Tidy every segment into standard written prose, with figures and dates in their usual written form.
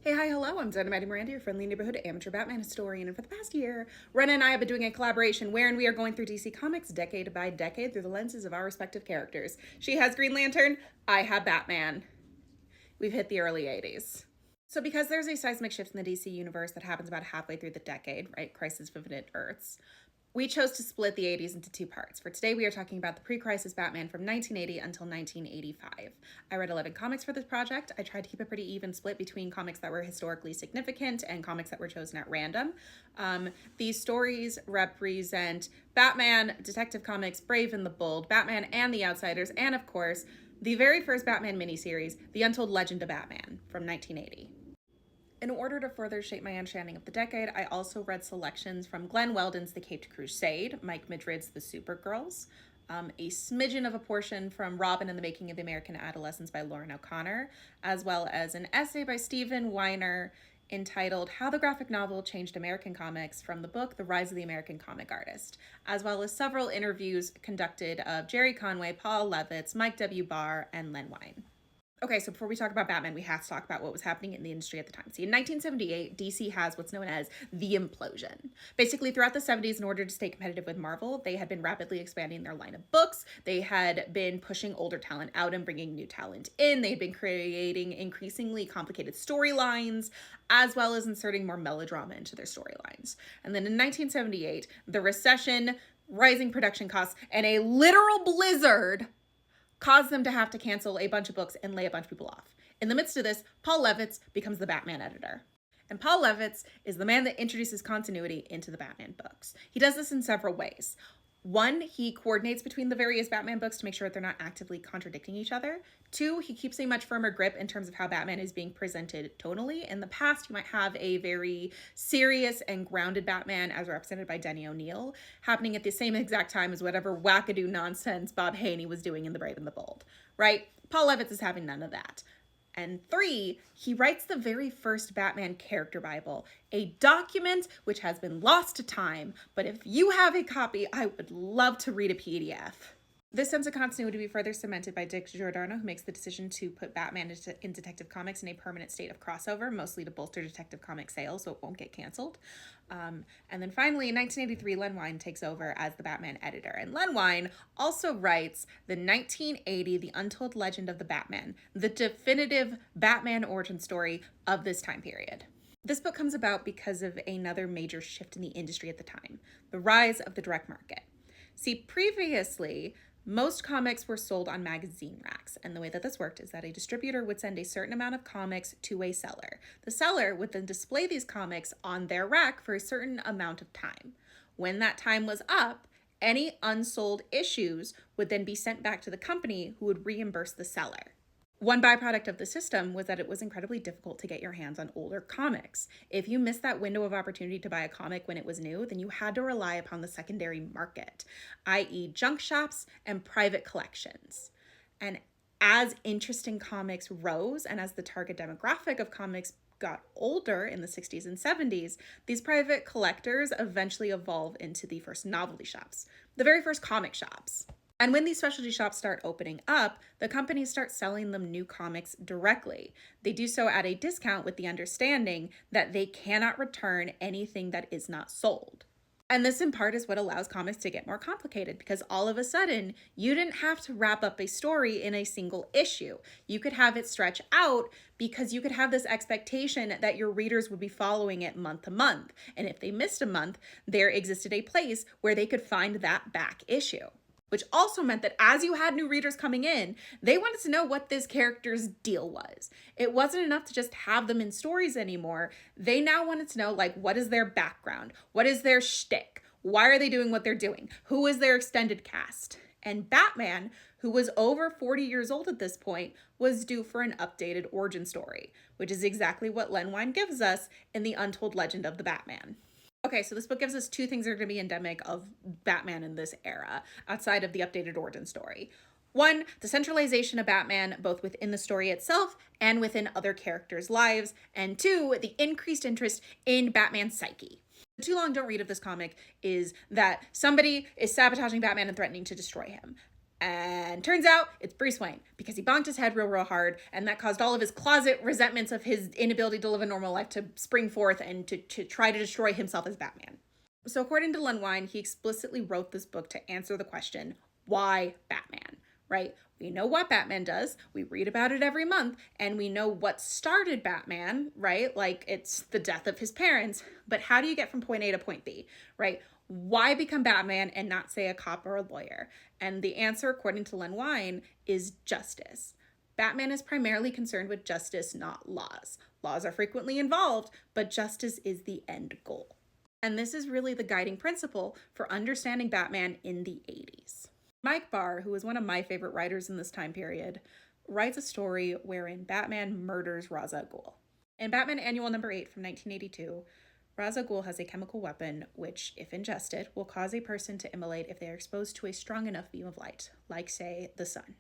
Hey, hi, hello, I'm Dynamite Miranda, your friendly neighborhood amateur Batman historian, and for the past year, Ren and I have been doing a collaboration wherein we are going through DC Comics decade by decade through the lenses of our respective characters. She has Green Lantern, I have Batman. We've hit the early 80s. So because there's a seismic shift in the DC universe that happens about halfway through the decade, right, Crisis of Infinite Earths, we chose to split the 80s into two parts. For today, we are talking about the pre-crisis Batman from 1980 until 1985. I read 11 comics for this project. I tried to keep a pretty even split between comics that were historically significant and comics that were chosen at random. These stories represent Batman, Detective Comics, Brave and the Bold, Batman and the Outsiders, and of course, the very first Batman miniseries, The Untold Legend of Batman from 1980. In order to further shape my understanding of the decade, I also read selections from Glenn Weldon's The Caped Crusade, Mike Madrid's The Supergirls, a smidgen of a portion from Robin and the Making of the American Adolescence by Lauren O'Connor, as well as an essay by Stephen Weiner entitled How the Graphic Novel Changed American Comics from the book The Rise of the American Comic Artist, as well as several interviews conducted of Jerry Conway, Paul Levitz, Mike W. Barr, and Len Wein. Okay, so before we talk about Batman, we have to talk about what was happening in the industry at the time. See, in 1978, DC has what's known as the implosion. Basically, throughout the 70s, in order to stay competitive with Marvel, they had been rapidly expanding their line of books. They had been pushing older talent out and bringing new talent in. They had been creating increasingly complicated storylines, as well as inserting more melodrama into their storylines. And then in 1978, the recession, rising production costs, and a literal blizzard caused them to have to cancel a bunch of books and lay a bunch of people off. In the midst of this, Paul Levitz becomes the Batman editor. And Paul Levitz is the man that introduces continuity into the Batman books. He does this in several ways. One, he coordinates between the various Batman books to make sure that they're not actively contradicting each other. Two, he keeps a much firmer grip in terms of how Batman is being presented tonally. In the past, you might have a very serious and grounded Batman, as represented by Denny O'Neil, happening at the same exact time as whatever wackadoo nonsense Bob Haney was doing in The Brave and the Bold, right? Paul Levitz is having none of that. And three, he writes the very first Batman character Bible, a document which has been lost to time, but if you have a copy, I would love to read a PDF. This sense of continuity will be further cemented by Dick Giordano, who makes the decision to put Batman in Detective Comics in a permanent state of crossover, mostly to bolster Detective Comics sales so it won't get canceled. And then finally, in 1983, Len Wein takes over as the Batman editor. And Len Wein also writes the 1980 The Untold Legend of the Batman, the definitive Batman origin story of this time period. This book comes about because of another major shift in the industry at the time, the rise of the direct market. See, previously, most comics were sold on magazine racks, and the way that this worked is that a distributor would send a certain amount of comics to a seller. The seller would then display these comics on their rack for a certain amount of time. When that time was up, any unsold issues would then be sent back to the company, who would reimburse the seller. One byproduct of the system was that it was incredibly difficult to get your hands on older comics. If you missed that window of opportunity to buy a comic when it was new, then you had to rely upon the secondary market, i.e. junk shops and private collections. And as interesting comics rose and as the target demographic of comics got older in the 60s and 70s, these private collectors eventually evolved into the first novelty shops, the very first comic shops. And when these specialty shops start opening up, the companies start selling them new comics directly. They do so at a discount with the understanding that they cannot return anything that is not sold. And this in part is what allows comics to get more complicated, because all of a sudden you didn't have to wrap up a story in a single issue. You could have it stretch out because you could have this expectation that your readers would be following it month to month. And if they missed a month, there existed a place where they could find that back issue. Which also meant that as you had new readers coming in, they wanted to know what this character's deal was. It wasn't enough to just have them in stories anymore. They now wanted to know, like, what is their background? What is their shtick? Why are they doing what they're doing? Who is their extended cast? And Batman, who was over 40 years old at this point, was due for an updated origin story, which is exactly what Len Wein gives us in The Untold Legend of the Batman. Okay, so this book gives us two things that are going to be endemic of Batman in this era, outside of the updated origin story. One, the centralization of Batman, both within the story itself and within other characters' lives. And two, the increased interest in Batman's psyche. The too long don't read of this comic is that somebody is sabotaging Batman and threatening to destroy him. And turns out it's Bruce Wayne because he bonked his head real hard, and that caused all of his closet resentments of his inability to live a normal life to spring forth and to try to destroy himself as Batman. So according to Len Wein, he explicitly wrote this book to answer the question, why Batman, right? We know what Batman does. We read about it every month, and we know what started Batman, right? Like, it's the death of his parents. But how do you get from point A to point B, right? Why become Batman and not, say, a cop or a lawyer? And the answer, according to Len Wein, is justice. Batman is primarily concerned with justice, not laws. Laws are frequently involved, but justice is the end goal. And this is really the guiding principle for understanding Batman in the 80s. Mike Barr, who is one of my favorite writers in this time period, writes a story wherein Batman murders Ra's al Ghul. In Batman Annual number 8 from 1982, Ra's al Ghul has a chemical weapon which, if ingested, will cause a person to immolate if they are exposed to a strong enough beam of light, like, say, the sun.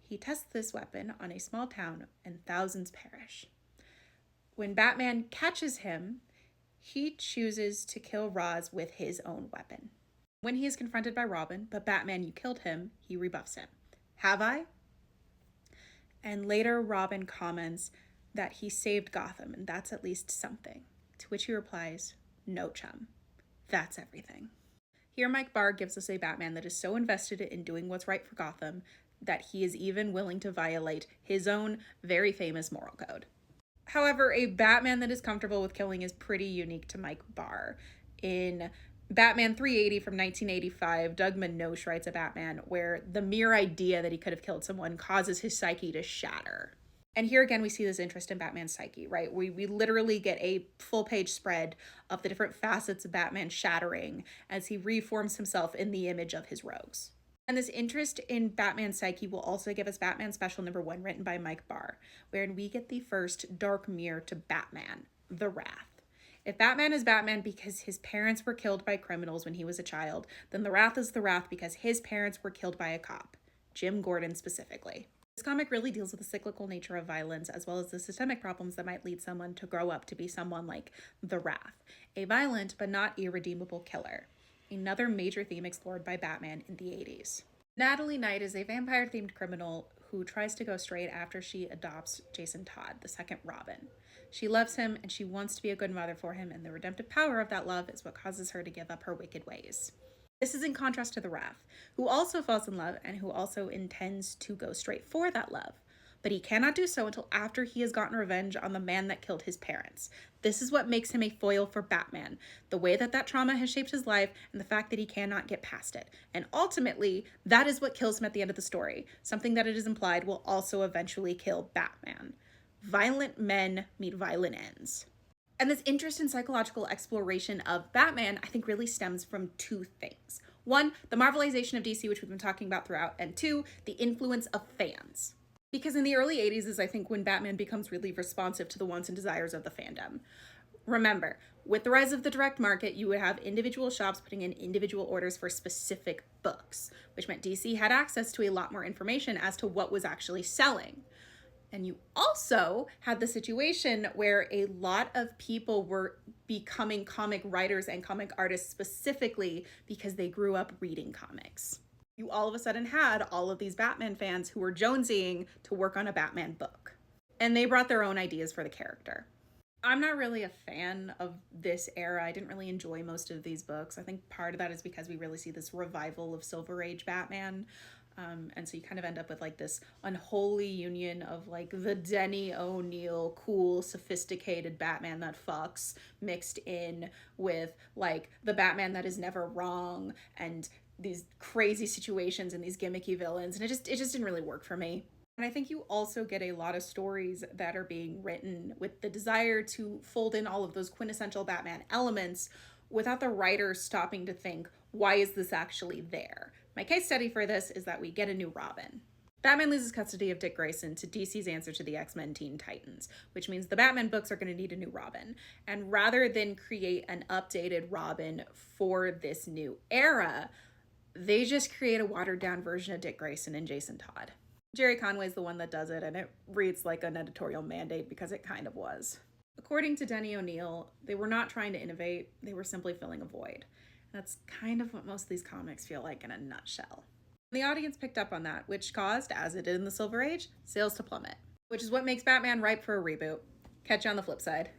He tests this weapon on a small town and thousands perish. When Batman catches him, he chooses to kill Ra's with his own weapon. When he is confronted by Robin, "But Batman, you killed him," he rebuffs him. "Have I?" And later Robin comments that he saved Gotham, and that's at least something. To which he replies, "No, chum. That's everything." Here Mike Barr gives us a Batman that is so invested in doing what's right for Gotham that he is even willing to violate his own very famous moral code. However, a Batman that is comfortable with killing is pretty unique to Mike Barr. In Batman 380 from 1985, Doug Manoche writes a Batman where the mere idea that he could have killed someone causes his psyche to shatter. And here again, we see this interest in Batman's psyche, right? We literally get a full-page spread of the different facets of Batman shattering as he reforms himself in the image of his rogues. And this interest in Batman's psyche will also give us Batman Special number 1, written by Mike Barr, wherein we get the first dark mirror to Batman, the Wrath. If Batman is Batman because his parents were killed by criminals when he was a child, then the Wrath is the Wrath because his parents were killed by a cop, Jim Gordon specifically. This comic really deals with the cyclical nature of violence as well as the systemic problems that might lead someone to grow up to be someone like the Wrath, a violent but not irredeemable killer. Another major theme explored by Batman in the 80s. Natalie Knight is a vampire-themed criminal who tries to go straight after she adopts Jason Todd, the second Robin. She loves him and she wants to be a good mother for him, and the redemptive power of that love is what causes her to give up her wicked ways. This is in contrast to the Wrath, who also falls in love and who also intends to go straight for that love. But he cannot do so until after he has gotten revenge on the man that killed his parents. This is what makes him a foil for Batman, the way that that trauma has shaped his life and the fact that he cannot get past it. And ultimately, that is what kills him at the end of the story, something that it is implied will also eventually kill Batman. Violent men meet violent ends. And this interest in psychological exploration of Batman, I think, really stems from two things. One, the Marvelization of DC, which we've been talking about throughout, and two, the influence of fans. Because in the early 80s is, I think, when Batman becomes really responsive to the wants and desires of the fandom. Remember, with the rise of the direct market, you would have individual shops putting in individual orders for specific books, which meant DC had access to a lot more information as to what was actually selling. And you also had the situation where a lot of people were becoming comic writers and comic artists specifically because they grew up reading comics. You all of a sudden had all of these Batman fans who were jonesying to work on a Batman book. And they brought their own ideas for the character. I'm not really a fan of this era. I didn't really enjoy most of these books. I think part of that is because we really see this revival of Silver Age Batman. And so you kind of end up with like this unholy union of like the Denny O'Neil cool, sophisticated Batman that fucks mixed in with like the Batman that is never wrong and these crazy situations and these gimmicky villains. And it just didn't really work for me. And I think you also get a lot of stories that are being written with the desire to fold in all of those quintessential Batman elements without the writer stopping to think, why is this actually there? My case study for this is that we get a new Robin. Batman loses custody of Dick Grayson to DC's answer to the X-Men Teen Titans, which means the Batman books are going to need a new Robin. And rather than create an updated Robin for this new era, they just create a watered-down version of Dick Grayson and Jason Todd. Jerry Conway's the one that does it, and it reads like an editorial mandate because it kind of was. According to Denny O'Neil, they were not trying to innovate, they were simply filling a void. That's kind of what most of these comics feel like in a nutshell. The audience picked up on that, which caused, as it did in the Silver Age, sales to plummet, which is what makes Batman ripe for a reboot. Catch you on the flip side.